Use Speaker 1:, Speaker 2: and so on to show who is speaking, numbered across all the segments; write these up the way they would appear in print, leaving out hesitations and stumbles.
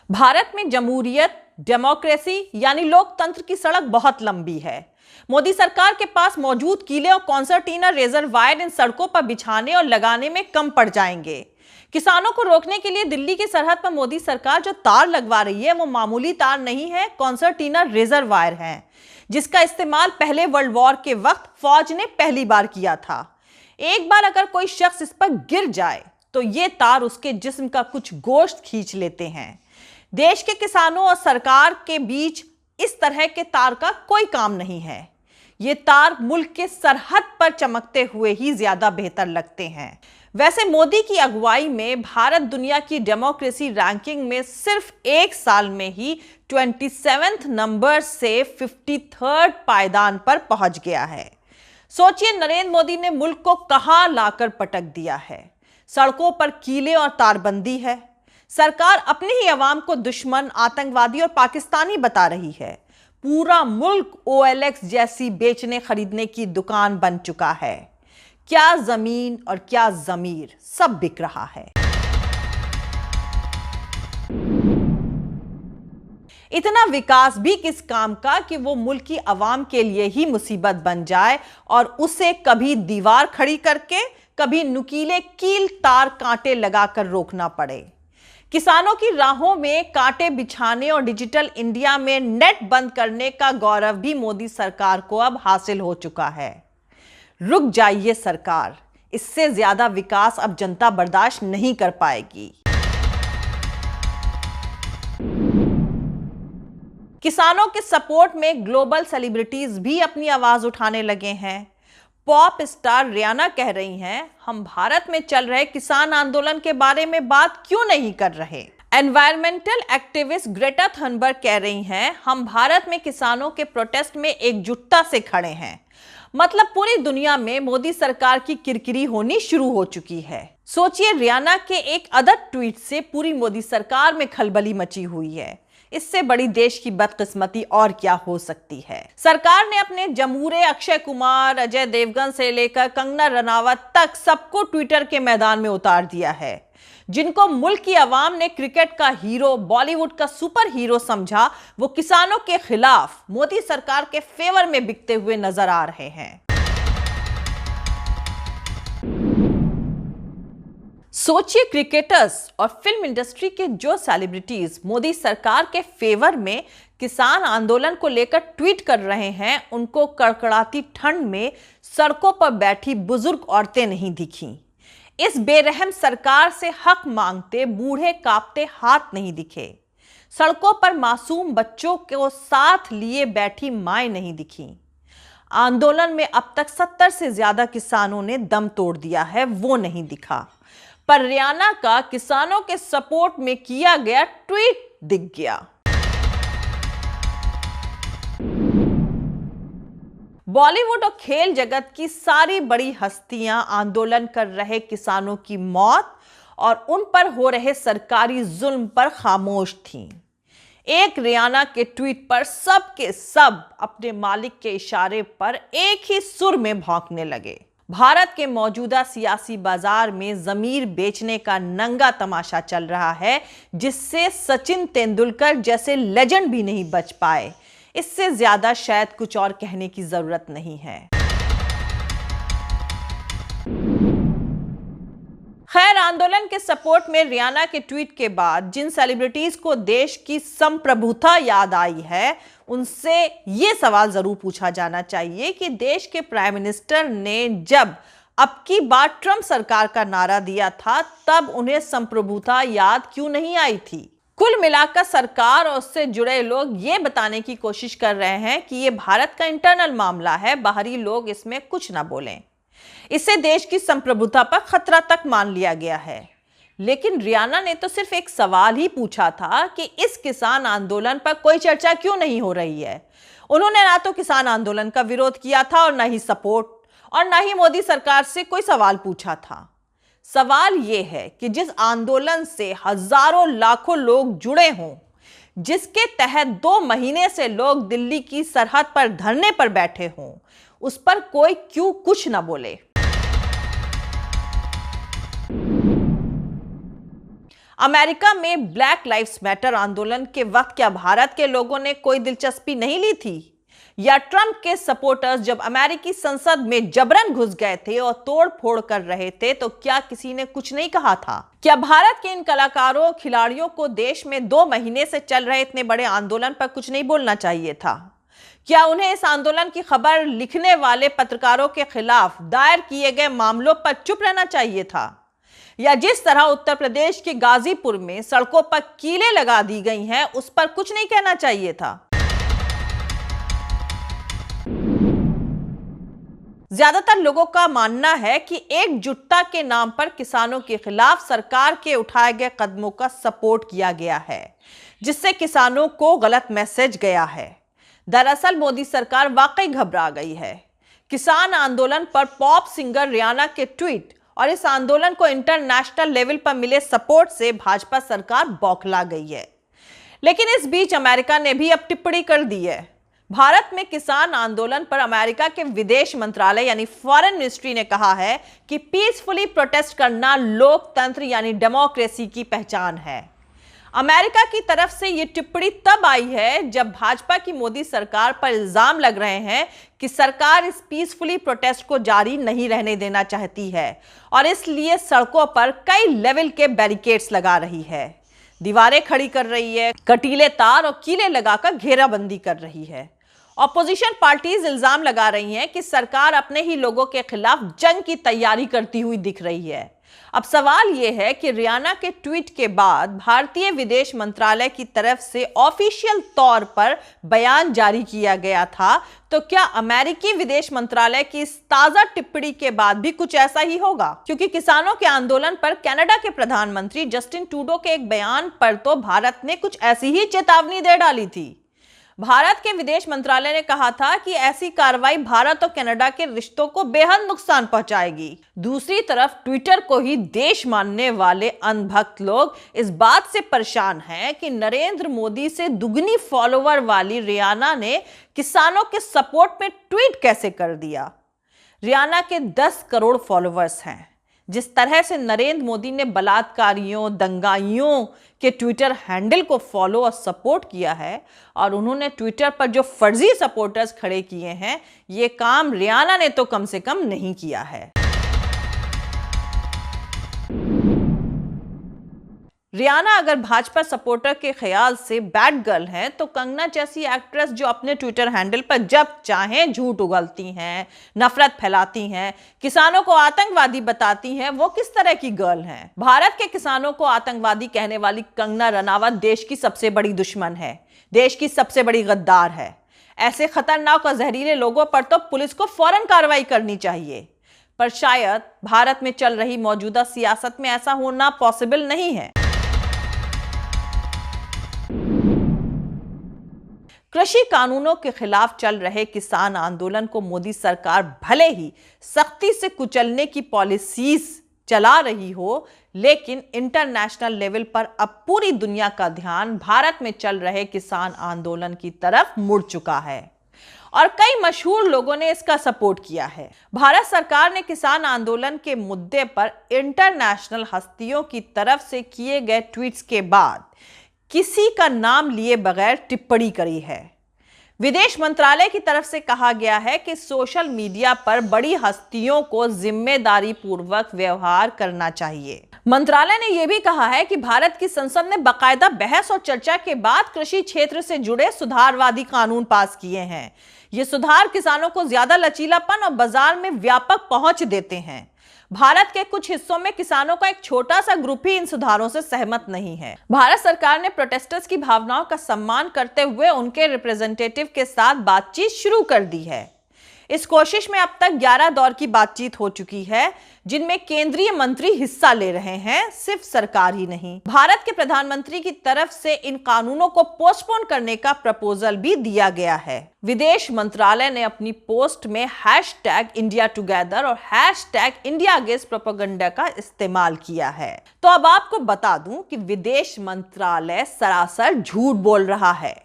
Speaker 1: भारत में जमहूरियत, डेमोक्रेसी यानी लोकतंत्र की सड़क बहुत लंबी है। मोदी सरकार के पास मौजूद किले और कॉन्सर्टीना रिजर्वायर इन सड़कों पर बिछाने और लगाने में कम पड़ जाएंगे। किसानों को रोकने के लिए दिल्ली की सरहद पर मोदी सरकार जो तार लगवा रही है वो मामूली तार नहीं है, कॉन्सर्टीना रिजर्वायर है, जिसका इस्तेमाल पहले वर्ल्ड वॉर के वक्त फौज ने पहली बार किया था। एक बार अगर कोई शख्स इस पर गिर जाए तो ये तार उसके जिस्म का कुछ गोश्त खींच लेते हैं। देश के किसानों और सरकार के बीच इस तरह के तार का कोई काम नहीं है। ये तार मुल्क के सरहद पर चमकते हुए ही ज्यादा बेहतर लगते हैं। वैसे मोदी की अगुवाई में भारत दुनिया की डेमोक्रेसी रैंकिंग में सिर्फ एक साल में ही 27वें नंबर से 53rd पायदान पर पहुंच गया है। सोचिए, नरेंद्र मोदी ने मुल्क को कहां लाकर पटक दिया है। सड़कों पर कीले और तारबंदी है। सरकार अपने ही अवाम को दुश्मन, आतंकवादी और पाकिस्तानी बता रही है। पूरा मुल्क OLX जैसी बेचने खरीदने की दुकान बन चुका है। क्या जमीन और क्या जमीर, सब बिक रहा है। इतना विकास भी किस काम का कि वो मुल्क की अवाम के लिए ही मुसीबत बन जाए और उसे कभी दीवार खड़ी करके, कभी नुकीले कील तार कांटे लगाकर रोकना पड़े। किसानों की राहों में कांटे बिछाने और डिजिटल इंडिया में नेट बंद करने का गौरव भी मोदी सरकार को अब हासिल हो चुका है। रुक जाइए सरकार, इससे ज्यादा विकास अब जनता बर्दाश्त नहीं कर पाएगी। किसानों के सपोर्ट में ग्लोबल सेलिब्रिटीज भी अपनी आवाज उठाने लगे हैं। पॉप स्टार रियाना कह रही हैं, हम भारत में चल रहे किसान आंदोलन के बारे में बात क्यों नहीं कर रहे। एनवायरमेंटल एक्टिविस्ट ग्रेटा थनबर्ग कह रही हैं, हम भारत में किसानों के प्रोटेस्ट में एकजुटता से खड़े हैं। मतलब पूरी दुनिया में मोदी सरकार की किरकिरी होनी शुरू हो चुकी है। सोचिए, रियाना के एक अदर ट्वीट से पूरी मोदी सरकार में खलबली मची हुई है। इससे बड़ी देश की बदकिस्मती और क्या हो सकती है। सरकार ने अपने जमूरे अक्षय कुमार, अजय देवगन से लेकर कंगना रनावत तक सबको ट्विटर के मैदान में उतार दिया है। जिनको मुल्क की आवाम ने क्रिकेट का हीरो, बॉलीवुड का सुपर हीरो समझा, वो किसानों के खिलाफ मोदी सरकार के फेवर में बिकते हुए नजर आ रहे हैं। सोचिए, क्रिकेटर्स और फिल्म इंडस्ट्री के जो सेलिब्रिटीज मोदी सरकार के फेवर में किसान आंदोलन को लेकर ट्वीट कर रहे हैं, उनको कड़कड़ाती ठंड में सड़कों पर बैठी बुजुर्ग औरतें नहीं दिखीं। इस बेरहम सरकार से हक मांगते बूढ़े कांपते हाथ नहीं दिखे। सड़कों पर मासूम बच्चों को साथ लिए बैठी माएं नहीं दिखीं। आंदोलन में अब तक 70 से ज्यादा किसानों ने दम तोड़ दिया है, वो नहीं दिखा। पर रियाना का किसानों के सपोर्ट में किया गया ट्वीट दिख गया। बॉलीवुड और खेल जगत की सारी बड़ी हस्तियां आंदोलन कर रहे किसानों की मौत और उन पर हो रहे सरकारी जुल्म पर खामोश थीं। एक रियाना के ट्वीट पर सब के सब अपने मालिक के इशारे पर एक ही सुर में भौंकने लगे। भारत के मौजूदा सियासी बाजार में जमीर बेचने का नंगा तमाशा चल रहा है, जिससे सचिन तेंदुलकर जैसे लेजेंड भी नहीं बच पाए। इससे ज्यादा शायद कुछ और कहने की जरूरत नहीं है। खैर, आंदोलन के सपोर्ट में रियाना के ट्वीट के बाद जिन सेलिब्रिटीज को देश की संप्रभुता याद आई है, उनसे ये सवाल जरूर पूछा जाना चाहिए कि देश के प्राइम मिनिस्टर ने जब अब की बार ट्रंप सरकार का नारा दिया था, तब उन्हें संप्रभुता याद क्यों नहीं आई थी। कुल मिलाकर सरकार और उससे जुड़े लोग ये बताने की कोशिश कर रहे हैं कि ये भारत का इंटरनल मामला है, बाहरी लोग इसमें कुछ ना बोलें। इससे देश की संप्रभुता पर खतरा तक मान लिया गया है। लेकिन रियाना ने तो सिर्फ एक सवाल ही पूछा था कि इस किसान आंदोलन पर कोई चर्चा क्यों नहीं हो रही है। उन्होंने ना तो किसान आंदोलन का विरोध किया था और ना ही सपोर्ट, और ना ही मोदी सरकार से कोई सवाल पूछा था। सवाल यह है कि जिस आंदोलन से हजारों लाखों लोग जुड़े हों, जिसके तहत 2 महीने से लोग दिल्ली की सरहद पर धरने पर बैठे हों, उस पर कोई क्यों कुछ ना बोले। अमेरिका में ब्लैक लाइव्स मैटर आंदोलन के वक्त क्या भारत के लोगों ने कोई दिलचस्पी नहीं ली थी? या ट्रंप के सपोर्टर्स जब अमेरिकी संसद में जबरन घुस गए थे और तोड़-फोड़ कर रहे थे तो क्या किसी ने कुछ नहीं कहा था? क्या भारत के इन कलाकारों, खिलाड़ियों को देश में 2 महीने से चल रहे इतने बड़े आंदोलन पर कुछ नहीं बोलना चाहिए था? क्या उन्हें इस आंदोलन की खबर लिखने वाले पत्रकारों के खिलाफ दायर किए गए मामलों पर चुप रहना चाहिए था? या जिस तरह उत्तर प्रदेश के गाजीपुर में सड़कों पर कीलें लगा दी गई हैं, उस पर कुछ नहीं कहना चाहिए था? ज्यादातर लोगों का मानना है कि एकजुटता के नाम पर किसानों के खिलाफ सरकार के उठाए गए कदमों का सपोर्ट किया गया है, जिससे किसानों को गलत मैसेज गया है। दरअसल मोदी सरकार वाकई घबरा गई है। किसान आंदोलन पर पॉप सिंगर रियाना के ट्वीट और इस आंदोलन को इंटरनेशनल लेवल पर मिले सपोर्ट से भाजपा सरकार बौखला गई है। लेकिन इस बीच अमेरिका ने भी अब टिप्पणी कर दी है। भारत में किसान आंदोलन पर अमेरिका के विदेश मंत्रालय यानी फॉरेन मिनिस्ट्री ने कहा है कि पीसफुली प्रोटेस्ट करना लोकतंत्र यानी डेमोक्रेसी की पहचान है। अमेरिका की तरफ से यह टिप्पणी तब आई है जब भाजपा की मोदी सरकार पर इल्जाम लग रहे हैं कि सरकार इस पीसफुली प्रोटेस्ट को जारी नहीं रहने देना चाहती है और इसलिए सड़कों पर कई लेवल के बैरिकेड्स लगा रही है, दीवारें खड़ी कर रही है, कटीले तार और कीले लगाकर घेराबंदी कर रही है। ऑपोजिशन पार्टीज इल्जाम लगा रही हैं कि सरकार अपने ही लोगों के खिलाफ जंग की तैयारी करती हुई दिख रही है। अब सवाल यह है कि रियाना के ट्वीट के बाद भारतीय विदेश मंत्रालय की तरफ से ऑफिशियल तौर पर बयान जारी किया गया था, तो क्या अमेरिकी विदेश मंत्रालय की इस ताजा टिप्पणी के बाद भी कुछ ऐसा ही होगा? क्योंकि किसानों के आंदोलन पर कनाडा के प्रधानमंत्री जस्टिन ट्रूडो के एक बयान पर तो भारत ने कुछ ऐसी ही चेतावनी दे डाली थी। भारत के विदेश मंत्रालय ने कहा था कि ऐसी कार्रवाई भारत और कनाडा के रिश्तों को बेहद नुकसान पहुंचाएगी। दूसरी तरफ ट्विटर को ही देश मानने वाले अंधभक्त लोग इस बात से परेशान हैं कि नरेंद्र मोदी से दुगनी फॉलोवर वाली रियाना ने किसानों के सपोर्ट में ट्वीट कैसे कर दिया। रियाना के 10 करोड़ फॉलोवर्स हैं। जिस तरह से नरेंद्र मोदी ने बलात्कारियों, दंगाइयों के ट्विटर हैंडल को फॉलो और सपोर्ट किया है और उन्होंने ट्विटर पर जो फर्जी सपोर्टर्स खड़े किए हैं, ये काम रियाना ने तो कम से कम नहीं किया है। रियाना अगर भाजपा सपोर्टर के ख्याल से बैड गर्ल हैं, तो कंगना जैसी एक्ट्रेस जो अपने ट्विटर हैंडल पर जब चाहें झूठ उगलती हैं, नफरत फैलाती हैं, किसानों को आतंकवादी बताती हैं, वो किस तरह की गर्ल हैं? भारत के किसानों को आतंकवादी कहने वाली कंगना रनावत देश की सबसे बड़ी दुश्मन है, देश की सबसे बड़ी गद्दार है। ऐसे खतरनाक और जहरीले लोगों पर तो पुलिस को फौरन कार्रवाई करनी चाहिए, पर शायद भारत में चल रही मौजूदा सियासत में ऐसा होना पॉसिबल नहीं है। कृषि कानूनों के खिलाफ चल रहे किसान आंदोलन को मोदी सरकार भले ही सख्ती से कुचलने की पॉलिसीज चला रही हो, लेकिन इंटरनेशनल लेवल पर अब पूरी दुनिया का ध्यान भारत में चल रहे किसान आंदोलन की तरफ मुड़ चुका है और कई मशहूर लोगों ने इसका सपोर्ट किया है। भारत सरकार ने किसान आंदोलन के मुद्दे पर इंटरनेशनल हस्तियों की तरफ से किए गए ट्वीट्स के बाद किसी का नाम लिए बगैर टिप्पणी करी है। विदेश मंत्रालय की तरफ से कहा गया है कि सोशल मीडिया पर बड़ी हस्तियों को जिम्मेदारी पूर्वक व्यवहार करना चाहिए। मंत्रालय ने यह भी कहा है कि भारत की संसद ने बाकायदा बहस और चर्चा के बाद कृषि क्षेत्र से जुड़े सुधारवादी कानून पास किए हैं। ये सुधार किसानों को ज्यादा लचीलापन और बाजार में व्यापक पहुंच देते हैं। भारत के कुछ हिस्सों में किसानों का एक छोटा सा ग्रुप ही इन सुधारों से सहमत नहीं है। भारत सरकार ने प्रोटेस्टर्स की भावनाओं का सम्मान करते हुए उनके रिप्रेजेंटेटिव के साथ बातचीत शुरू कर दी है। इस कोशिश में अब तक 11 दौर की बातचीत हो चुकी है, जिनमें केंद्रीय मंत्री हिस्सा ले रहे हैं, सिर्फ सरकार ही नहीं। भारत के प्रधानमंत्री की तरफ से इन कानूनों को पोस्टपोन करने का प्रपोजल भी दिया गया है। विदेश मंत्रालय ने अपनी पोस्ट में #IndiaTogether और #India Against Propaganda का इस्तेमाल किया है। तो अब आपको बता दूं कि विदेश मंत्रालय सरासर झूठ बोल रहा है।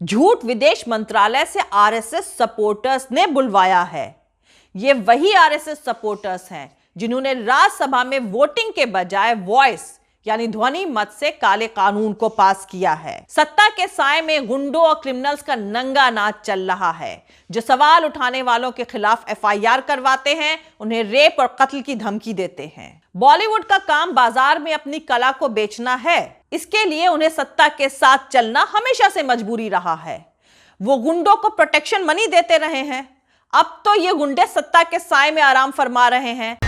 Speaker 1: झूठ विदेश मंत्रालय से आरएसएस सपोर्टर्स ने बुलवाया है। ये वही आरएसएस सपोर्टर्स हैं जिन्होंने राज्यसभा में वोटिंग के बजाय वॉइस यानी ध्वनि मत से काले कानून को पास किया है। सत्ता के साए में गुंडों और क्रिमिनल्स का नंगा नाच चल रहा है, जो सवाल उठाने वालों के खिलाफ एफआईआर करवाते हैं, उन्हें रेप और कत्ल की धमकी देते हैं। बॉलीवुड का काम बाजार में अपनी कला को बेचना है, इसके लिए उन्हें सत्ता के साथ चलना हमेशा से मजबूरी रहा है। वो गुंडों को प्रोटेक्शन मनी देते रहे हैं, अब तो ये गुंडे सत्ता के साए में आराम फरमा रहे हैं।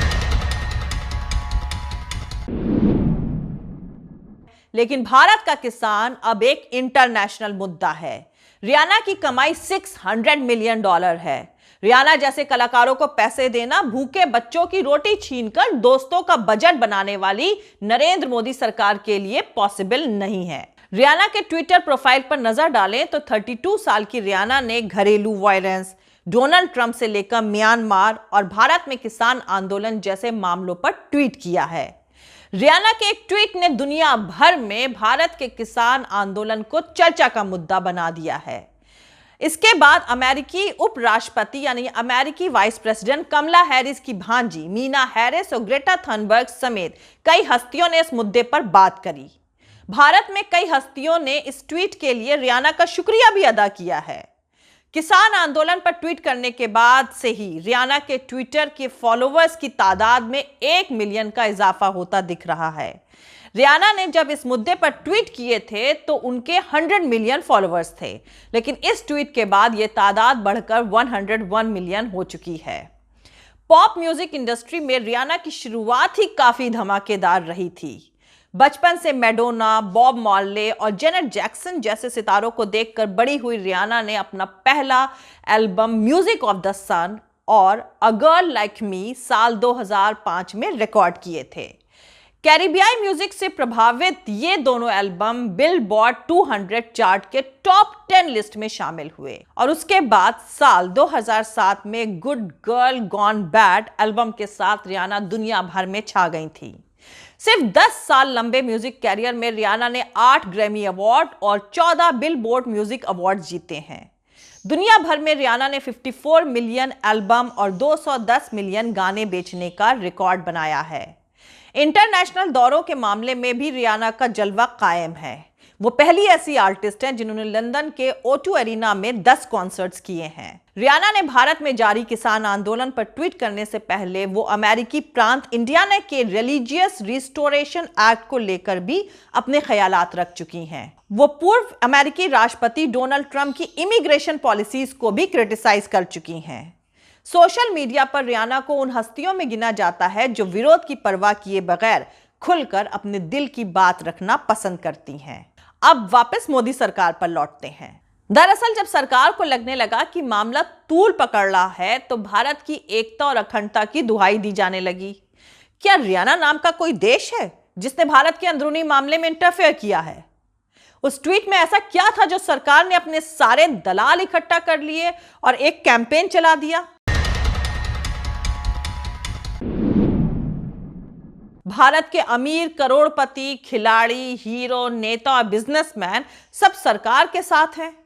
Speaker 1: लेकिन भारत का किसान अब एक इंटरनेशनल मुद्दा है। रियाना की कमाई $600 मिलियन है। रियाना जैसे कलाकारों को पैसे देना भूखे बच्चों की रोटी छीनकर दोस्तों का बजट बनाने वाली नरेंद्र मोदी सरकार के लिए पॉसिबल नहीं है। रियाना के ट्विटर प्रोफाइल पर नजर डालें तो 32 साल की रियाना ने घरेलू वायलेंस, डोनाल्ड ट्रंप से लेकर म्यांमार और भारत में किसान आंदोलन जैसे मामलों पर ट्वीट किया है। रियाना के एक ट्वीट ने दुनिया भर में भारत के किसान आंदोलन को चर्चा का मुद्दा बना दिया है। इसके बाद अमेरिकी उपराष्ट्रपति यानी अमेरिकी वाइस प्रेसिडेंट कमला हैरिस की भांजी मीना हैरिस और ग्रेटा थनबर्ग समेत कई हस्तियों ने इस मुद्दे पर बात करी। भारत में कई हस्तियों ने इस ट्वीट के लिए रियाना का शुक्रिया भी अदा किया है। किसान आंदोलन पर ट्वीट करने के बाद से ही रियाना के ट्विटर के फॉलोअर्स की तादाद में 1 मिलियन का इजाफा होता दिख रहा है। रियाना ने जब इस मुद्दे पर ट्वीट किए थे तो उनके 100 मिलियन फॉलोअर्स थे, लेकिन इस ट्वीट के बाद यह तादाद बढ़कर 101 मिलियन हो चुकी है। पॉप म्यूजिक इंडस्ट्री में रियाना की शुरुआत ही काफी धमाकेदार रही थी। बचपन से मैडोना, बॉब मार्ले और जेनेट जैक्सन जैसे सितारों को देखकर बड़ी हुई रियाना ने अपना पहला एल्बम म्यूजिक ऑफ द सन और अ गर्ल लाइक मी साल 2005 में रिकॉर्ड किए थे। कैरिबियाई म्यूजिक से प्रभावित ये दोनों एल्बम बिलबोर्ड 200 चार्ट के टॉप 10 लिस्ट में शामिल हुए और उसके बाद साल 2007 में good girl gone bad album के साथ रियाना दुनिया भर में छा गई थी। सिर्फ 10 साल लंबे म्यूजिक कैरियर में रियाना ने 8 ग्रैमी अवार्ड और 14 बिलबोर्ड म्यूजिक अवार्ड जीते हैं। दुनिया भर में रियाना ने 54 मिलियन एल्बम और 210 मिलियन गाने बेचने का रिकॉर्ड बनाया है। इंटरनेशनल दौरों के मामले में भी रियाना का जलवा कायम है। वो पहली ऐसी आर्टिस्ट हैं जिन्होंने लंदन के O2 एरिना में 10 कॉन्सर्ट्स किए हैं। रियाना ने भारत में जारी किसान आंदोलन पर ट्वीट करने से पहले वो अमेरिकी प्रांत इंडियाना के रिलीजियस रिस्टोरेशन एक्ट को लेकर भी अपने ख्यालात रख चुकी हैं। वो पूर्व अमेरिकी राष्ट्रपति डोनाल्ड ट्रंप की इमिग्रेशन पॉलिसीज को भी क्रिटिसाइज कर चुकी हैं। सोशल मीडिया पर रियाना को उन हस्तियों में गिना जाता है जो विरोध की परवाह किए बगैर खुलकर अपने दिल की बात रखना पसंद करती हैं। अब वापस मोदी सरकार पर लौटते हैं। दरअसल जब सरकार को लगने लगा कि मामला तूल पकड़ रहा है तो भारत की एकता और अखंडता की दुहाई दी जाने लगी। क्या रियाना नाम का कोई देश है जिसने भारत के अंदरूनी मामले में इंटरफेयर किया है? उस ट्वीट में ऐसा क्या था जो सरकार ने अपने सारे दलाल इकट्ठा कर लिए और एक कैंपेन चला दिया? भारत के अमीर, करोड़पति, खिलाड़ी, हीरो, नेता और बिजनेसमैन सब सरकार के साथ हैं।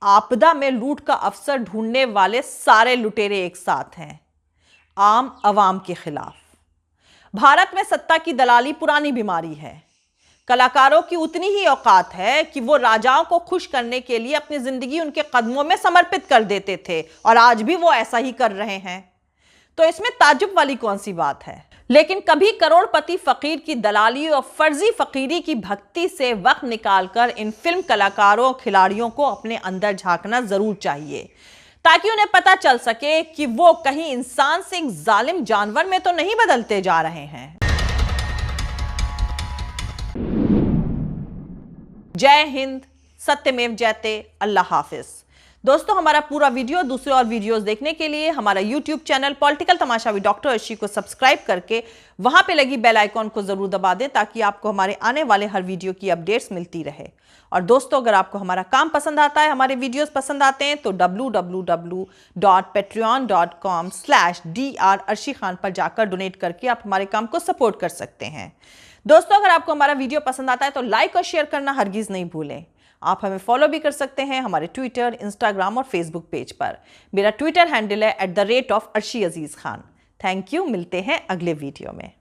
Speaker 1: आपदा में लूट का अवसर ढूंढने वाले सारे लुटेरे एक साथ हैं, आम आवाम के खिलाफ। भारत में सत्ता की दलाली पुरानी बीमारी है। कलाकारों की उतनी ही औकात है कि वो राजाओं को खुश करने के लिए अपनी जिंदगी उनके कदमों में समर्पित कर देते थे और आज भी वो ऐसा ही कर रहे हैं। तो इसमें ताज्जुब वाली कौन सी बात है? लेकिन कभी करोड़पति फकीर की दलाली और फर्जी फकीरी की भक्ति से वक्त निकालकर इन फिल्म कलाकारों खिलाड़ियों को अपने अंदर झांकना जरूर चाहिए, ताकि उन्हें पता चल सके कि वो कहीं इंसान से एक जालिम जानवर में तो नहीं बदलते जा रहे हैं। जय हिंद, सत्यमेव जयते, अल्लाह हाफिज। दोस्तों, हमारा पूरा वीडियो, दूसरे और वीडियोस देखने के लिए हमारा YouTube channel political Tamasha with doctor Arshi को सब्सक्राइब करके वहां पे लगी बेल आइकॉन को जरूर दबा दें, ताकि आपको हमारे आने वाले हर वीडियो की अपडेट्स मिलती रहे। और दोस्तों, अगर आपको हमारा काम पसंद आता है, हमारे वीडियोस पसंद आते हैं, तो www.patreon.com/dr अर्शी खान पर जाकर डोनेट करके आप हमारे काम को सपोर्ट कर सकते हैं। दोस्तों, अगर आपको हमारा वीडियो पसंद आता है तो लाइक और शेयर करना हरगिज नहीं भूलें। आप हमें फॉलो भी कर सकते हैं हमारे ट्विटर, इंस्टाग्राम और फेसबुक पेज पर। मेरा ट्विटर हैंडल है @arshi_aziz Khan। Thank you. मिलते हैं अगले वीडियो में।